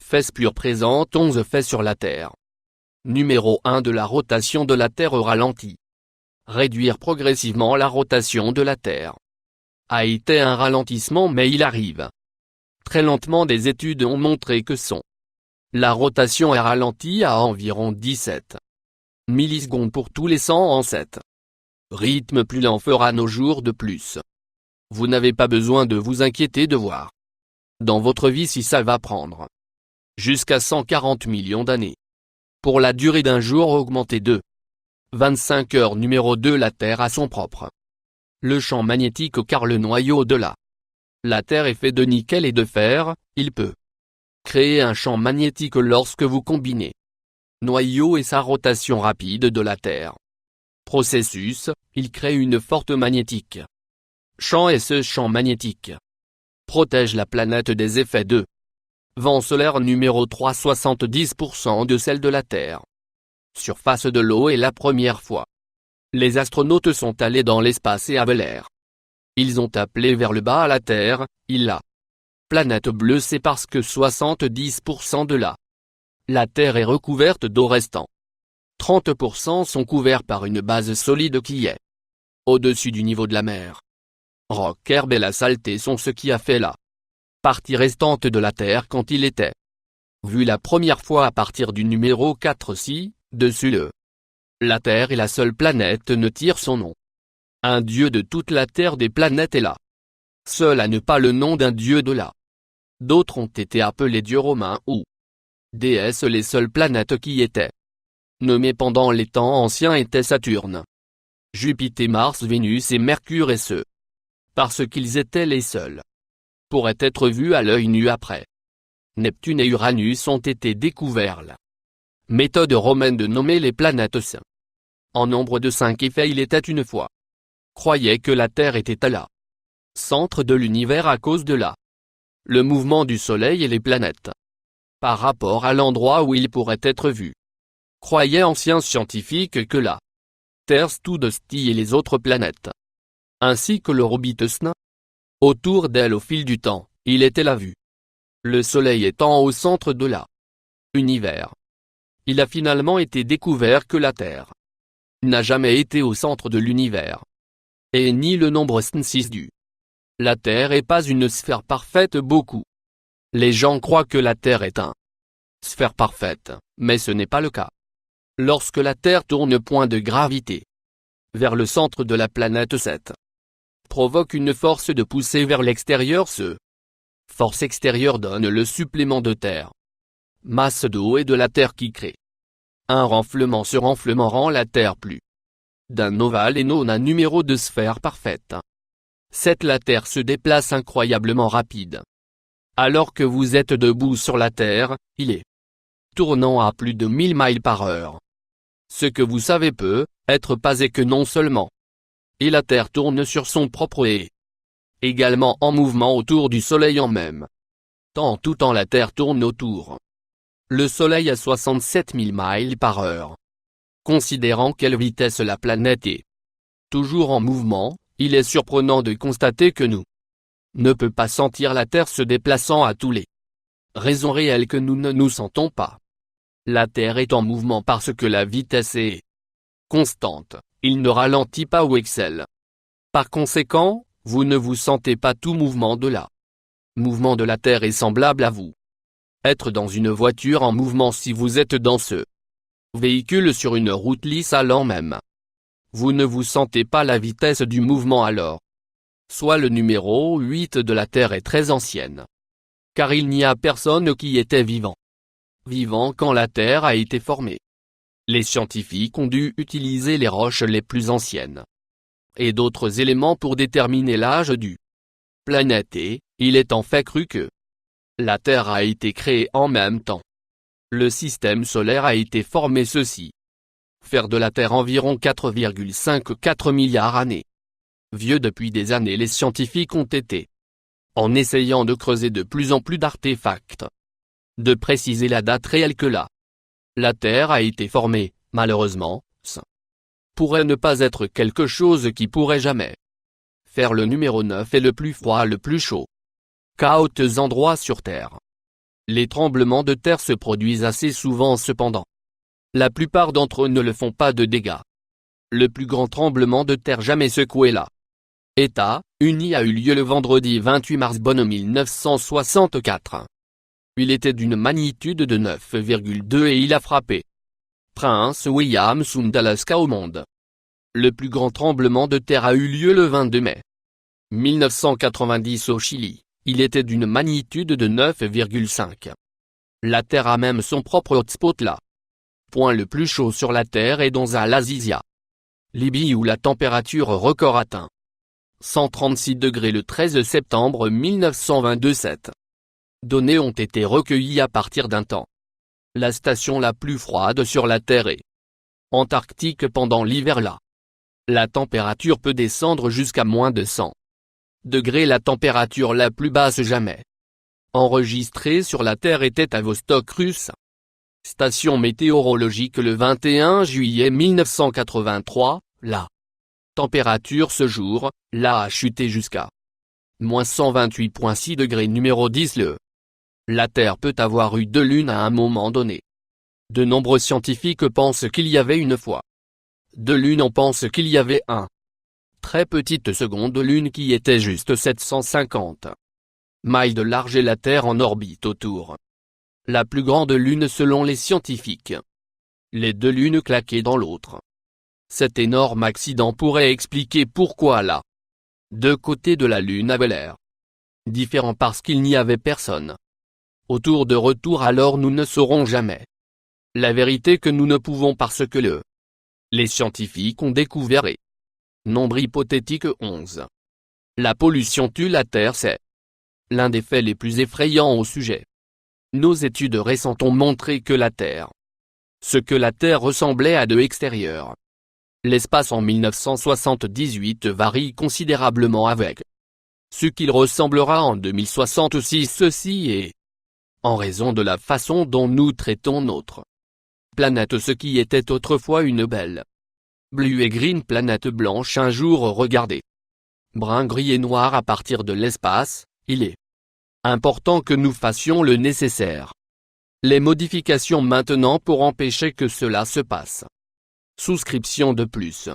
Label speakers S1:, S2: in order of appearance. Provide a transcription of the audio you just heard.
S1: Phase pure présente 11 faits sur la Terre. Numéro 1 de la rotation de la Terre ralentit. Réduire progressivement la rotation de la Terre. A été un ralentissement mais il arrive. Très lentement des études ont montré que la rotation est ralentie à environ 17 millisecondes pour tous les 100 ans 7. Rythme plus lent fera nos jours de plus. Vous n'avez pas besoin de vous inquiéter de voir dans votre vie si ça va prendre jusqu'à 140 millions d'années. Pour la durée d'un jour augmentée de 25 heures. Numéro 2 La Terre a son propre le champ magnétique car le noyau de la Terre est fait de nickel et de fer, il peut créer un champ magnétique lorsque vous combinez noyau et sa rotation rapide de la Terre. Processus, il crée une forte magnétique champ et ce champ magnétique protège la planète des effets de vent solaire. Numéro 3 70% de celle de la Terre. Surface de l'eau est la première fois. Les astronautes sont allés dans l'espace et avaient l'air. Ils ont appelé vers le bas à la Terre, la planète bleue c'est parce que 70% de la Terre est recouverte d'eau restant. 30% sont couverts par une base solide qui est au-dessus du niveau de la mer. Rock, herbe et la saleté sont ce qui a fait la partie restante de la Terre quand il était vu la première fois à partir du numéro 4 ci-dessus la Terre est la seule planète ne tire son nom. Un dieu de toute la Terre des planètes est là. Seul à ne pas le nom d'un dieu de là. D'autres ont été appelés dieux romains ou déesses. Les seules planètes qui étaient nommées pendant les temps anciens étaient Saturne, Jupiter, Mars, Vénus et Mercure et ce parce qu'ils étaient les seuls pourraient être vus à l'œil nu après. Neptune et Uranus ont été découverts. La méthode romaine de nommer les planètes en nombre de 5 effets. Il était une fois croyait que la Terre était à la centre de l'univers à cause de le mouvement du Soleil et les planètes par rapport à l'endroit où il pourrait être vu. Croyaient anciens scientifiques que la Terre studestie et les autres planètes ainsi que leur orbite autour d'elle au fil du temps, il était la vue. Le Soleil étant au centre de l'univers. Il a finalement été découvert que la Terre n'a jamais été au centre de l'univers. Et ni le nombre 6 du. La Terre est pas une sphère parfaite. Beaucoup les gens croient que la Terre est une sphère parfaite, mais ce n'est pas le cas. Lorsque la Terre tourne point de gravité vers le centre de la planète 7 provoque une force de poussée vers l'extérieur. Ce force extérieure donne le supplément de terre, masse d'eau et de la Terre qui crée un renflement. Ce renflement rend la Terre plus d'un ovale et non un numéro de sphère parfaite. 7 La Terre se déplace incroyablement rapide. Alors que vous êtes debout sur la Terre, il est tournant à plus de 1000 miles par heure. Ce que vous savez peut être pas et que non seulement et la Terre tourne sur son propre et également en mouvement autour du Soleil en même temps. Tout en la Terre tourne autour le Soleil à 67 000 miles par heure. Considérant quelle vitesse la planète est toujours en mouvement, il est surprenant de constater que nous ne peut pas sentir la Terre se déplaçant à tous les raisons réelles que nous ne nous sentons pas. La Terre est en mouvement parce que la vitesse est constante. Il ne ralentit pas ou excelle. Par conséquent, vous ne vous sentez pas. Tout mouvement de la Terre est semblable à vous être dans une voiture en mouvement. Si vous êtes dans ce véhicule sur une route lisse allant même, vous ne vous sentez pas la vitesse du mouvement alors. Soit le numéro 8 de la Terre est très ancienne. Car il n'y a personne qui était vivant quand la Terre a été formée. Les scientifiques ont dû utiliser les roches les plus anciennes et d'autres éléments pour déterminer l'âge du planète et il est en fait cru que la Terre a été créée en même temps. Le système solaire a été formé ceci. Faire de la Terre environ 4,54 milliards d'années. Vieux depuis des années les scientifiques ont été en essayant de creuser de plus en plus d'artefacts, de préciser la date réelle que la Terre a été formée. Malheureusement, ça pourrait ne pas être quelque chose qui pourrait jamais faire. Le numéro 9 est le plus froid, le plus chaud qu'à hautes endroits sur Terre. Les tremblements de terre se produisent assez souvent cependant. La plupart d'entre eux ne le font pas de dégâts. Le plus grand tremblement de terre jamais secoué la États-Unis a eu lieu le vendredi 28 mars 1964. Il était d'une magnitude de 9,2 et il a frappé Prince William Sound d'Alaska au monde. Le plus grand tremblement de terre a eu lieu le 22 mai 1990 au Chili, il était d'une magnitude de 9,5. La Terre a même son propre hotspot là. Point le plus chaud sur la Terre est dans Al-Azizia, Libye où la température record atteint 136 degrés le 13 septembre 1922. Données ont été recueillies à partir d'un temps. La station la plus froide sur la Terre est Antarctique pendant l'hiver là. La température peut descendre jusqu'à moins de 100 degrés. La température la plus basse jamais enregistrée sur la Terre était à Vostok russe. Station météorologique le 21 juillet 1983, la température ce jour-là a chuté jusqu'à moins 128,6 degrés. Numéro 10 La Terre peut avoir eu deux lunes à un moment donné. De nombreux scientifiques pensent qu'il y avait une fois deux lunes. On pense qu'il y avait un très petite seconde lune qui était juste 750 miles de large et la Terre en orbite autour. La plus grande lune selon les scientifiques. Les deux lunes claquées dans l'autre. Cet énorme accident pourrait expliquer pourquoi là deux côtés de la Lune avaient l'air différents parce qu'il n'y avait personne autour de retour. Alors nous ne saurons jamais la vérité que nous ne pouvons parce que les scientifiques ont découvert et nombre hypothétique 11. La pollution tue la Terre. C'est l'un des faits les plus effrayants au sujet. Nos études récentes ont montré que la Terre, ce que la Terre ressemblait à de extérieur. L'espace en 1978 varie considérablement avec ce qu'il ressemblera en 2066. Ceci est en raison de la façon dont nous traitons notre planète. Ce qui était autrefois une belle blue et green planète blanche un jour regardée brun, gris et noir à partir de l'espace, il est important que nous fassions le nécessaire. Les modifications maintenant pour empêcher que cela se passe. Souscription de plus.